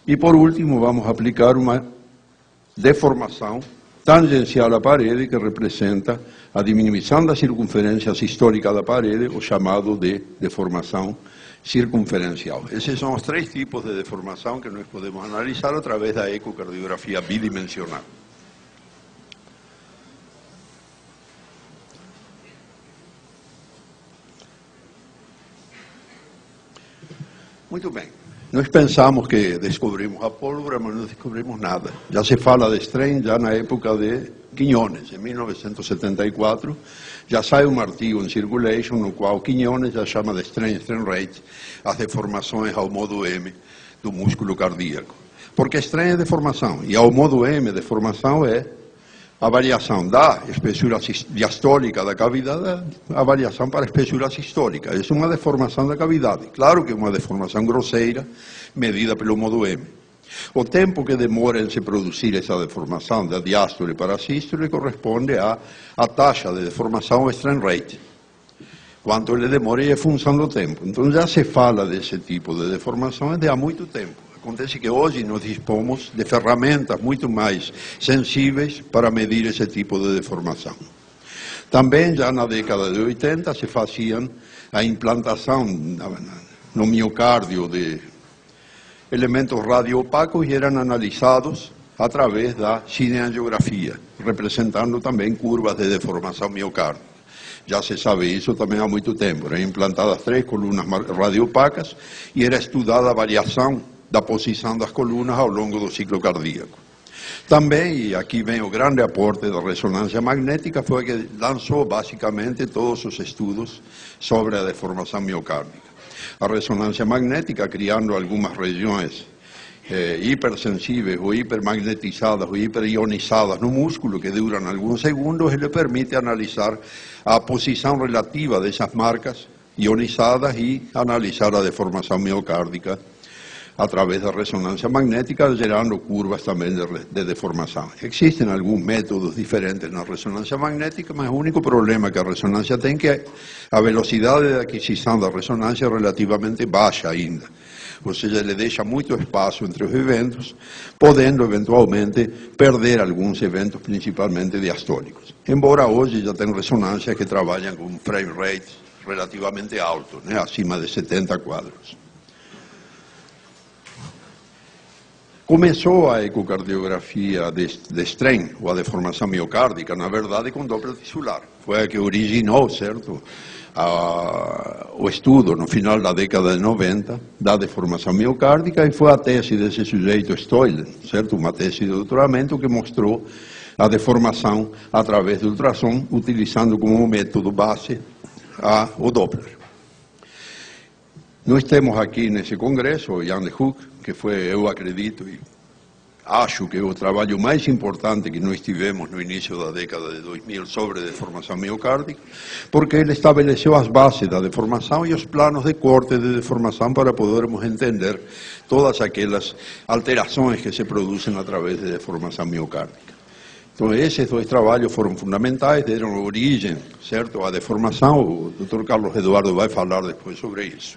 E por último, vamos aplicar uma deformação tangencial à parede, que representa a diminuição da circunferência histórica da parede, o chamado de deformação circunferencial. Esses são os três tipos de deformação que nós podemos analisar através da ecocardiografia bidimensional. Muito bem. Nós pensamos que descobrimos a pólvora, mas não descobrimos nada. Já se fala de strain já na época de Quiñones, em 1974, já sai um artigo em Circulation, no qual Quiñones já chama de strain rate, as deformações ao modo M do músculo cardíaco. Porque strain é deformação, e ao modo M, deformação é a variação da espessura diastólica da cavidade, a variação para a espessura sistólica. É uma deformação da cavidade. Claro que é uma deformação grosseira, medida pelo modo M. O tempo que demora em se produzir essa deformação da diástole para a sístole corresponde à taxa de deformação strain rate. Quanto ele demora é função do tempo. Então já se fala desse tipo de deformações há muito tempo. Acontece que hoje nós dispomos de ferramentas muito mais sensíveis para medir esse tipo de deformação. Também, já na década de 80, se faziam a implantação no miocárdio de elementos radioopacos e eram analisados através da cineangiografia, representando também curvas de deformação miocárdica. Já se sabe isso também há muito tempo. Eram implantadas 3 colunas radioopacas e era estudada a variação da posição das colunas ao longo do ciclo cardíaco. Também, e aqui vem o grande aporte da ressonância magnética, foi que lançou basicamente todos os estudos sobre a deformação miocárdica. A ressonância magnética, criando algumas regiões hipersensíveis ou hipermagnetizadas ou hiperionizadas no músculo, que duram alguns segundos, ele permite analisar a posição relativa dessas marcas ionizadas e analisar a deformação miocárdica através da ressonância magnética, gerando curvas também de deformação. Existem alguns métodos diferentes na ressonância magnética, mas o único problema que a ressonância tem é que a velocidade de aquisição da ressonância é relativamente baixa ainda. Ou seja, ele deixa muito espaço entre os eventos, podendo eventualmente perder alguns eventos, principalmente diastólicos. Embora hoje já tem ressonâncias que trabalham com frame rate relativamente alto, né, acima de 70 quadros. Começou a ecocardiografia de strain, ou a deformação miocárdica, na verdade, com Doppler tisular. Foi a que originou, certo, o estudo, no final da década de 90, da deformação miocárdica, e foi a tese desse sujeito Stoilen, certo, uma tese de doutoramento que mostrou a deformação através do ultrassom, utilizando como método base o Doppler. Nós temos aqui nesse congresso o Jan de Hoek, que foi, eu acredito e acho que é o trabalho mais importante que nós tivemos no início da década de 2000 sobre deformação miocárdica, porque ele estabeleceu as bases da deformação e os planos de corte de deformação para podermos entender todas aquelas alterações que se produzem através de deformação miocárdica. Então, esses dois trabalhos foram fundamentais, deram origem, certo, à deformação. O Dr. Carlos Eduardo vai falar depois sobre isso.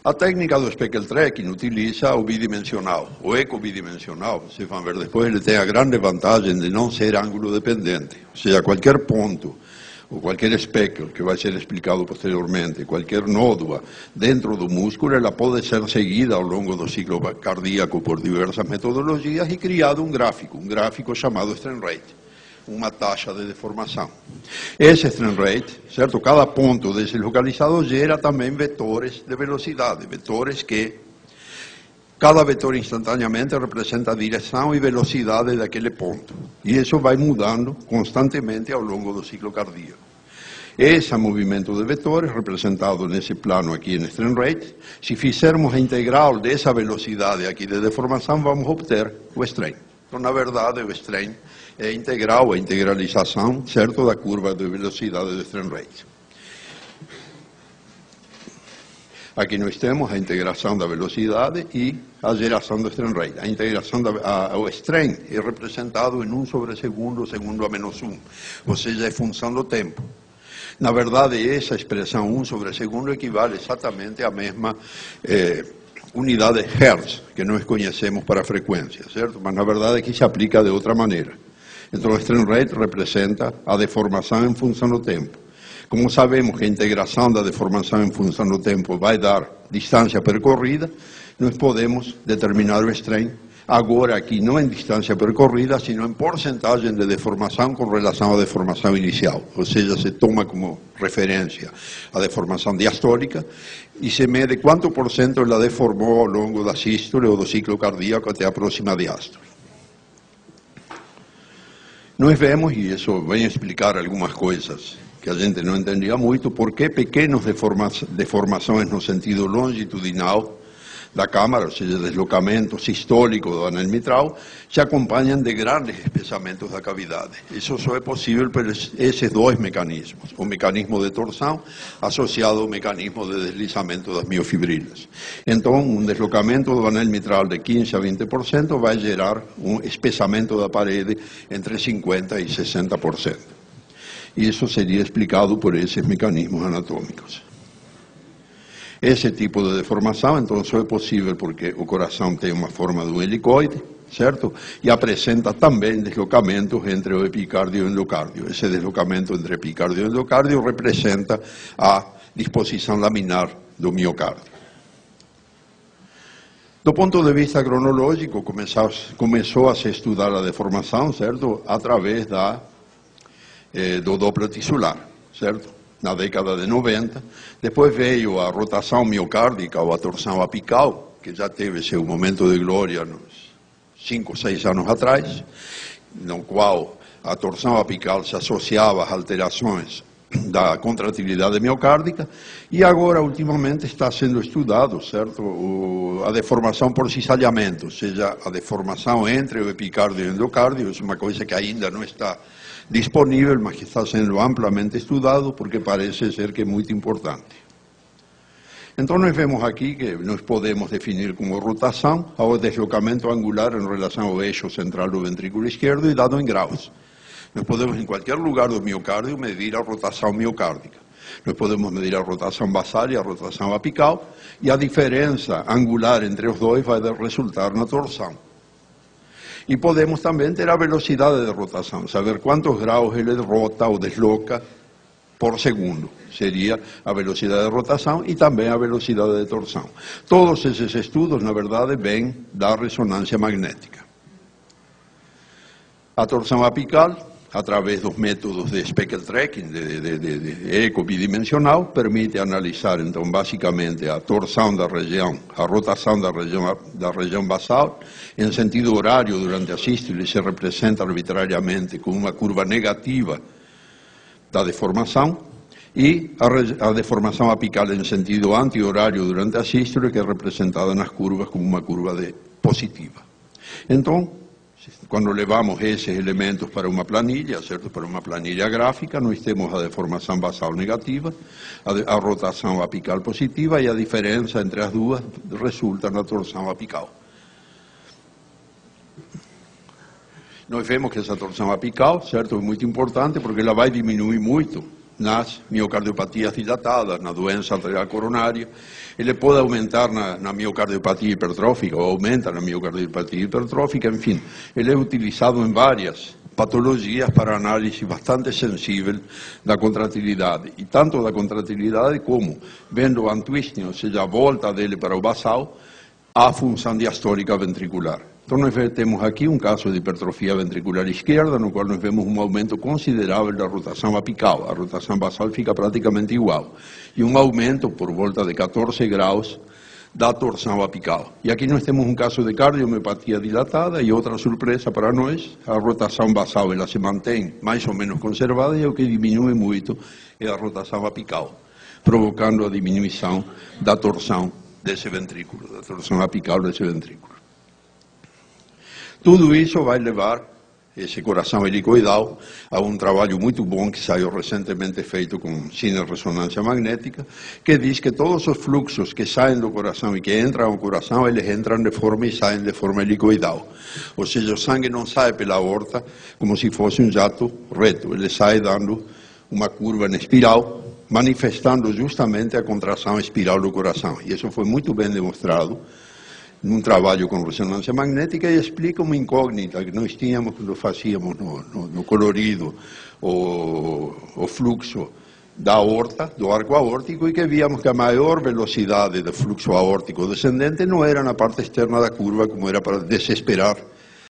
A técnica do Speckeltracking utiliza o bidimensional, o ecobidimensional. Vocês vão ver depois, ele tem a grande vantagem de não ser ângulo dependente. Ou seja, qualquer ponto, ou qualquer speckle, que vai ser explicado posteriormente, qualquer nódoa dentro do músculo, ela pode ser seguida ao longo do ciclo cardíaco por diversas metodologias e criado um gráfico chamado strain rate, uma taxa de deformação. Esse strain rate, certo? Cada ponto desse localizado gera também vetores de velocidade, vetores que cada vetor instantaneamente representa a direção e velocidade daquele ponto. E isso vai mudando constantemente ao longo do ciclo cardíaco. Esse movimento de vetores, representado nesse plano aqui em strain rate, se fizermos a integral dessa velocidade aqui de deformação, vamos obter o strain. Então, na verdade, o strain é integral, a integralização, certo, da curva de velocidade do strain rate. Aqui nós temos a integração da velocidade e a geração do strain rate. A integração o strain é representado em 1/segundo, segundo a menos 1, ou seja, é função do tempo. Na verdade, essa expressão 1 sobre segundo equivale exatamente à mesma unidade de Hertz que nós conhecemos para a frequência, certo? Mas na verdade aqui se aplica de outra maneira. Então, o strain rate representa a deformação em função do tempo. Como sabemos que a integração da deformação em função do tempo vai dar distância percorrida, nós podemos determinar o strain agora aqui não em distância percorrida, sino em porcentagem de deformação com relação à deformação inicial. Ou seja, se toma como referência a deformação diastólica e se mede quanto por cento ela deformou ao longo da sístole ou do ciclo cardíaco até a próxima diástole. Nós vemos, e isso vem explicar algumas coisas que a gente não entendia muito, por que pequenas deformações no sentido longitudinal da câmara, ou seja, deslocamento sistólico do anel mitral, se acompanham de grandes espessamentos da cavidade. Isso só é possível por esses dois mecanismos, o mecanismo de torção associado ao mecanismo de deslizamento das miofibrilas. Então, um deslocamento do anel mitral de 15% a 20% vai gerar um espessamento da parede entre 50% e 60%. Isso seria explicado por esses mecanismos anatômicos. Esse tipo de deformação, então, só é possível porque o coração tem uma forma de um helicoide, certo? E apresenta também deslocamentos entre o epicárdio e o endocárdio. Esse deslocamento entre epicárdio e endocárdio representa a disposição laminar do miocárdio. Do ponto de vista cronológico, começou a se estudar a deformação, certo? Através do Doppler tisular, certo? Na década de 90, depois veio a rotação miocárdica ou a torção apical, que já teve seu momento de glória nos 5 ou 6 anos atrás, no qual a torção apical se associava às alterações da contratilidade miocárdica, e agora, ultimamente, está sendo estudado, certo, a deformação por cisalhamento, ou seja, a deformação entre o epicárdio e o endocárdio. Isso é uma coisa que ainda não está disponível, mas que está sendo amplamente estudado, porque parece ser que é muito importante. Então, nós vemos aqui que nós podemos definir como rotação o deslocamento angular em relação ao eixo central do ventrículo esquerdo e dado em graus. Nós podemos, em qualquer lugar do miocárdio, medir a rotação miocárdica. Nós podemos medir a rotação basal e a rotação apical, e a diferença angular entre os dois vai resultar na torção. E podemos também ter a velocidade de rotação, saber quantos graus ele rota ou desloca por segundo. Seria a velocidade de rotação e também a velocidade de torção. Todos esses estudos, na verdade, vêm da ressonância magnética. A torção apical, através dos métodos de speckle tracking, de eco bidimensional, permite analisar, então, basicamente, a torção da região, a rotação da região basal, em sentido horário durante a sístole, se representa arbitrariamente com uma curva negativa da deformação, e a deformação apical em sentido anti-horário durante a sístole, que é representada nas curvas como uma curva positiva. Então, quando levamos esses elementos para uma planilha, certo? Para uma planilha gráfica, nós temos a deformação basal negativa, a rotação apical positiva, e a diferença entre as duas resulta na torção apical. Nós vemos que essa torção apical, certo, é muito importante porque ela vai diminuir muito nas miocardiopatias dilatadas, na doença arterial coronária. Ele pode aumentar na miocardiopatia hipertrófica, ou aumenta na miocardiopatia hipertrófica, enfim. Ele é utilizado em várias patologias para análise bastante sensível da contratilidade. E tanto da contratilidade como, vendo o untwisting, ou seja, a volta dele para o basal, a função diastólica ventricular. Então, nós temos aqui um caso de hipertrofia ventricular esquerda, no qual nós vemos um aumento considerável da rotação apical. A rotação basal fica praticamente igual. E um aumento por volta de 14 graus da torção apical. E aqui nós temos um caso de cardiomiopatia dilatada, e outra surpresa para nós, a rotação basal ela se mantém mais ou menos conservada, e o que diminui muito é a rotação apical, provocando a diminuição da torção desse ventrículo, da torção apical desse ventrículo. Tudo isso vai levar esse coração helicoidal a um trabalho muito bom que saiu recentemente feito com cinerressonância magnética, que diz que todos os fluxos que saem do coração e que entram ao coração, eles entram de forma e saem de forma helicoidal. Ou seja, o sangue não sai pela aorta como se fosse um jato reto, ele sai dando uma curva em espiral, manifestando justamente a contração espiral do coração. E isso foi muito bem demonstrado num trabalho com ressonância magnética e explica uma incógnita que nós tínhamos quando fazíamos no colorido o fluxo da aorta, do arco aórtico, e que víamos que a maior velocidade do fluxo aórtico descendente não era na parte externa da curva, como era para desesperar